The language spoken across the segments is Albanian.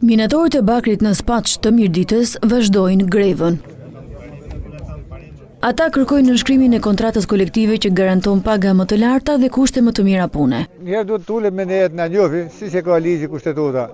Minatorët e Bakrit në Spaç të Mirditës vazhdojnë grevën. Ata kërkojnë nënshkrimin e kontratës kolektive që garanton paga më të larta dhe kushte më të mira pune. Njerë duhet të ulet me nejet në njofi, si që ka ligji kushtetuta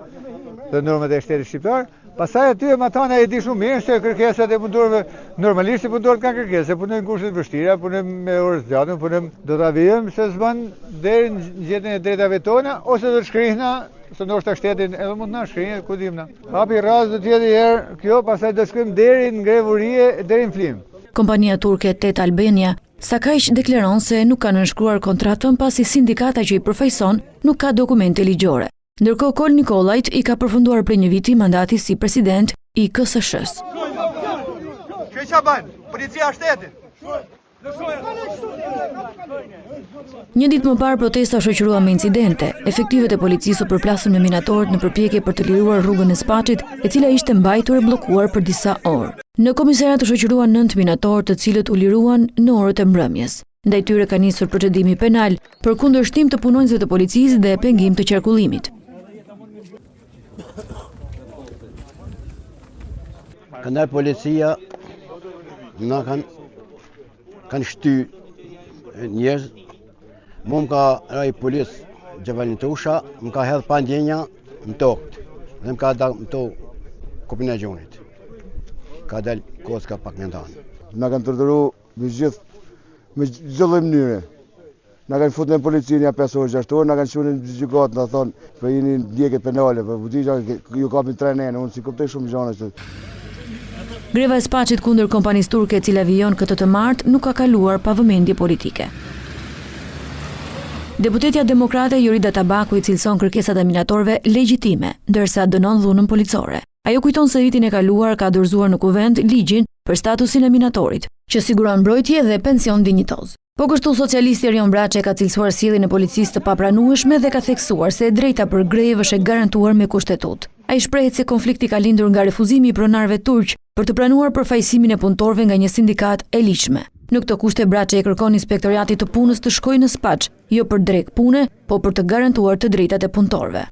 dhe normat e shtetit shqiptar. Pastaj aty e matana e di shumë mirë se kërkesat e punëtorëve normalisht punëtorët kanë kërkesë, punojnë kushte të vështira, punojnë me orë të gjata, punojnë do ta vijmë se s'ban deri në gjetjen e drejtave tona ose do të shkrihna se ndoshta shtetin edhe mund na shkrihet, ku dimna. Hapi rast do të jetë herë kjo, pastaj do shkojmë deri në grevurie deri në Flim. Kompania turke Tet Albania sa kaq deklaron se nuk ka nënshkruar kontratën pasi sindikata që i përfaqëson nuk ka dokumente ligjore. Ndërkohë Kol Nikolajt i ka përfunduar prej një viti mandati si president i KSSH-s. Kjo çfarë bën? Policia e shtetit. Një ditë më parë protesta shoqërua me incidente. Efektivet e policisë u përplasën me minatorët në përpjekje për të liruar rrugën e Spaçit, e cila ishte mbajtur e bllokuar për disa orë. Në komisariat të shoqëruan 9 minatorë, të cilët u liruan në orët e mbrëmjes. Ndaj tyre ka nisur procedimi penal për kundërshtim të punonjësve të policisë dhe pengim të qarkullimit. Këndar policia na kanë shty njerëz, mu më ka raj polis Gjevalin Tusha, më ka hedhë pandjenja në tokët dhe më ka da më to kopin e gjonit. Ka dalë koska pak në ndanë. Na kanë tërtëru me gjithë mënyre. Na kanë futur në policinë ja 5 orë 6 orë, na kanë shkuar në gjykatë, na thonë po jeni ndjekje penale, po budixha ju kapin 3 nene, unë si kuptoj shumë gjëra këtu. Greva e Spaçit kundër kompanisë turke e cila vijon këtë të martë nuk ka kaluar pa vëmendje politike. Deputetja demokrate Jorida Tabaku i cilëson kërkesat e minatorëve legjitime, ndërsa dënon dhunën policore. Ajo kujton se vitin e kaluar ka dorëzuar në kuvent ligjin për statusin e minatorit, që siguron mbrojtje dhe pension dinjitoz. Po kështu socialisti Erion Braçe ka cilësuar sjelljen e policisë të papranueshme dhe ka theksuar se e drejta për grevë është e garantuar me kushtetut. Ai shprehet se konflikti ka lindur nga refuzimi i pronarëve turq për të pranuar përfaqësimin e punëtorëve nga një sindikat e ligjshme. Në këto kushte Braçe e kërkon inspektoriatit të punës të shkojë në Spaç, jo për drek pune, po për të garantuar të drejtat e punëtorëve.